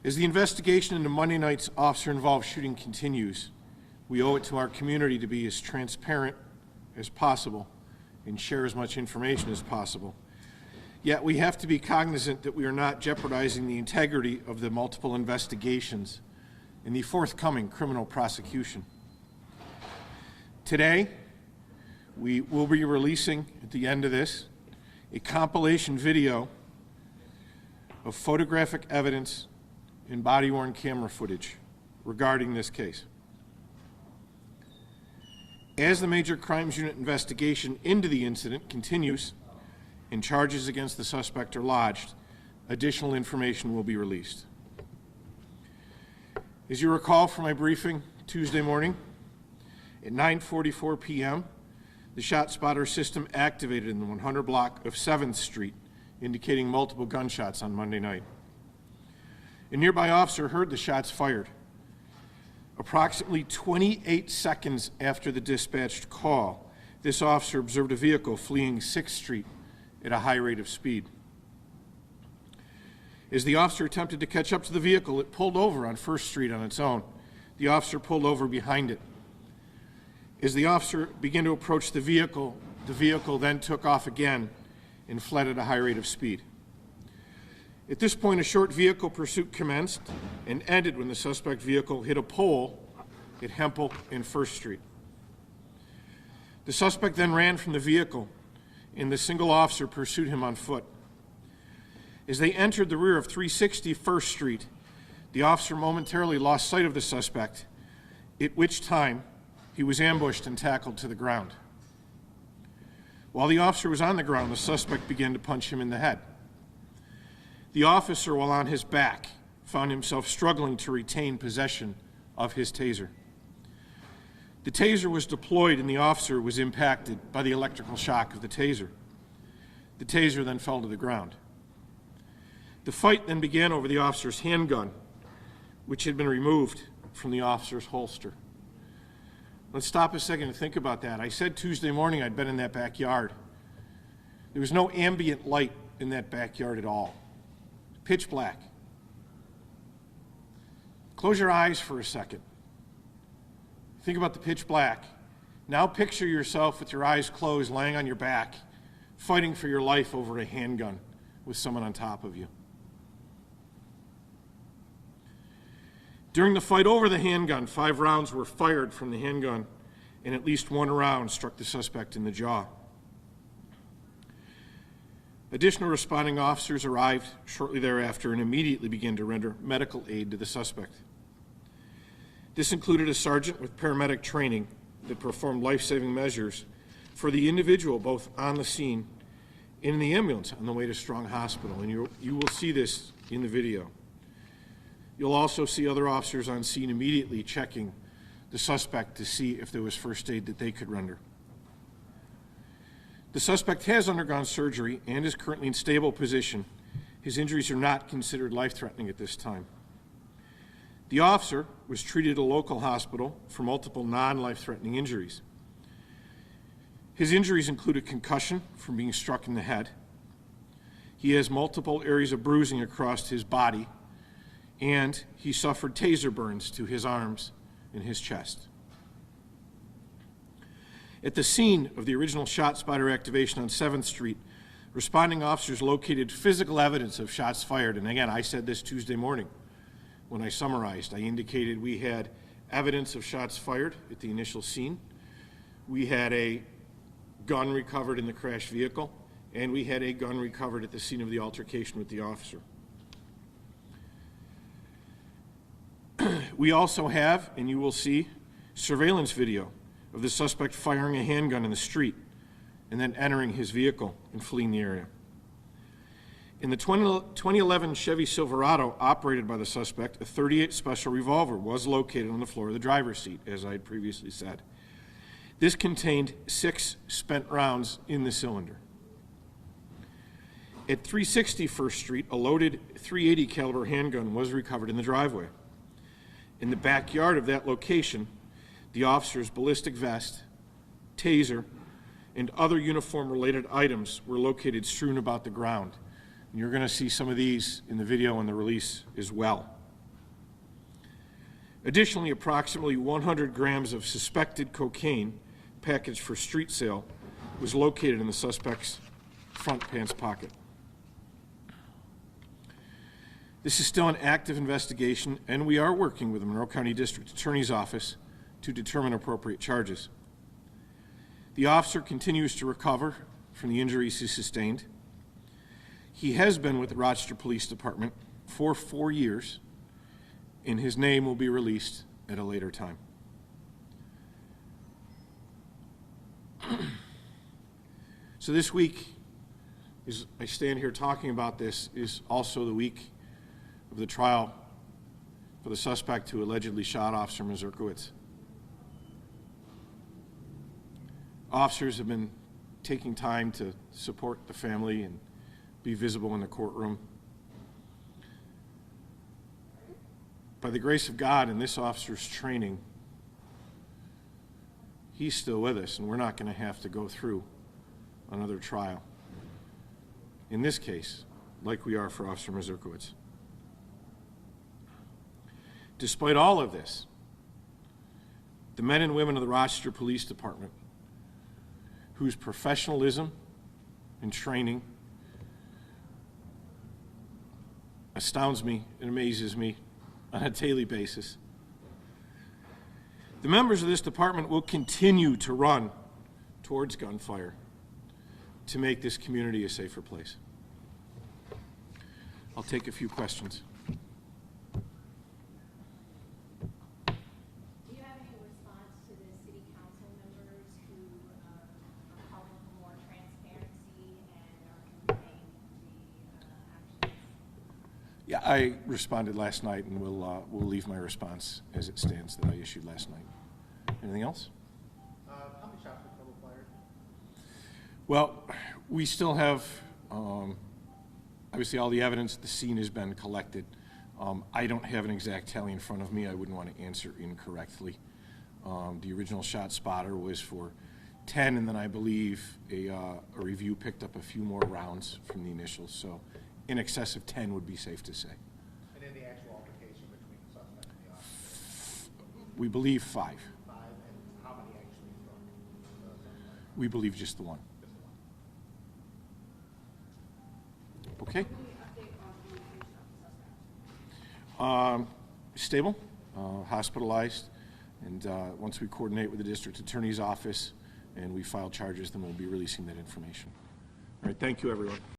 As the investigation into Monday night's officer-involved shooting continues, we owe it to our community to be as transparent as possible and share as much information as possible. Yet we have to be cognizant that we are not jeopardizing the integrity of the multiple investigations and the forthcoming criminal prosecution. Today, we will be releasing, at the end of this, a compilation video of photographic evidence and body-worn camera footage regarding this case. As the Major Crimes Unit investigation into the incident continues and charges against the suspect are lodged, additional information will be released. As you recall from my briefing Tuesday morning, at 9:44 p.m., the shot spotter system activated in the 100 block of 7th Street, indicating multiple gunshots on Monday night. A nearby officer heard the shots fired. Approximately 28 seconds after the dispatched call, this officer observed a vehicle fleeing 6th Street at a high rate of speed. As the officer attempted to catch up to the vehicle, it pulled over on 1st Street on its own. The officer pulled over behind it. As the officer began to approach the vehicle then took off again and fled at a high rate of speed. At this point, a short vehicle pursuit commenced and ended when the suspect vehicle hit a pole at Hempel and 1st Street. The suspect then ran from the vehicle, and the single officer pursued him on foot. As they entered the rear of 360 1st Street, the officer momentarily lost sight of the suspect, at which time he was ambushed and tackled to the ground. While the officer was on the ground, the suspect began to punch him in the head. The officer, while on his back, found himself struggling to retain possession of his taser. The taser was deployed and the officer was impacted by the electrical shock of the taser. The taser then fell to the ground. The fight then began over the officer's handgun, which had been removed from the officer's holster. Let's stop a second and think about that. I said Tuesday morning I'd been in that backyard. There was no ambient light in that backyard at all. Pitch black. Close your eyes for a second. Think about the pitch black. Now picture yourself with your eyes closed, laying on your back, fighting for your life over a handgun with someone on top of you. During the fight over the handgun, 5 rounds were fired from the handgun, and at least 1 round struck the suspect in the jaw. Additional responding officers arrived shortly thereafter and immediately began to render medical aid to the suspect. This included a sergeant with paramedic training that performed life-saving measures for the individual both on the scene and in the ambulance on the way to Strong Hospital, and you will see this in the video. You'll also see other officers on scene immediately checking the suspect to see if there was first aid that they could render. The suspect has undergone surgery and is currently in stable position. His injuries are not considered life-threatening at this time. The officer was treated at a local hospital for multiple non-life-threatening injuries. His injuries include a concussion from being struck in the head. He has multiple areas of bruising across his body, and he suffered taser burns to his arms and his chest. At the scene of the original shot spotter activation on 7th Street, responding officers located physical evidence of shots fired. And again, I said this Tuesday morning when I summarized. I indicated we had evidence of shots fired at the initial scene. We had a gun recovered in the crashed vehicle, and we had a gun recovered at the scene of the altercation with the officer. We also have, and you will see, surveillance video of the suspect firing a handgun in the street and then entering his vehicle and fleeing the area. In the 2011 Chevy Silverado operated by the suspect, a .38 special revolver was located on the floor of the driver's seat, as I had previously said. This contained 6 spent rounds in the cylinder. At 360 1st Street, a loaded .380 caliber handgun was recovered in the driveway. In the backyard of that location, the officer's ballistic vest, taser, and other uniform-related items were located strewn about the ground. And you're going to see some of these in the video and the release as well. Additionally, approximately 100 grams of suspected cocaine packaged for street sale was located in the suspect's front pants pocket. This is still an active investigation, and we are working with the Monroe County District Attorney's Office to determine appropriate charges. The officer continues to recover from the injuries he sustained. He has been with the Rochester Police Department for 4 years, and his name will be released at a later time. So this week, as I stand here talking about this, is also the week of the trial for the suspect who allegedly shot Officer Mazurkowitz. Officers have been taking time to support the family and be visible in the courtroom. By the grace of God and this officer's training, he's still with us, and we're not going to have to go through another trial, in this case, like we are for Officer Mazurkowitz. Despite all of this, the men and women of the Rochester Police Department, whose professionalism and training astounds me and amazes me on a daily basis, the members of this department will continue to run towards gunfire to make this community a safer place. I'll take a few questions. Do you have any response to the city council members who are calling for more transparency and are conveying the actions? Yeah, I responded last night, and we'll leave my response as it stands that I issued last night. Anything else? How many shots were total fired? Well, we still have, obviously all the evidence at the scene has been collected. I don't have an exact tally in front of me. I wouldn't want to answer incorrectly. The original shot spotter was for 10, and then I believe a review picked up a few more rounds from the initials. So in excess of 10 would be safe to say. And then the actual altercation between the suspect and the officer? We believe 5. 5, and how many actually struck the suspect? We believe just the one. Just the one. Okay. Any update on communication of the suspect? Stable, hospitalized, and once we coordinate with the district attorney's office and we file charges, then we'll be releasing that information. All right, thank you, everyone.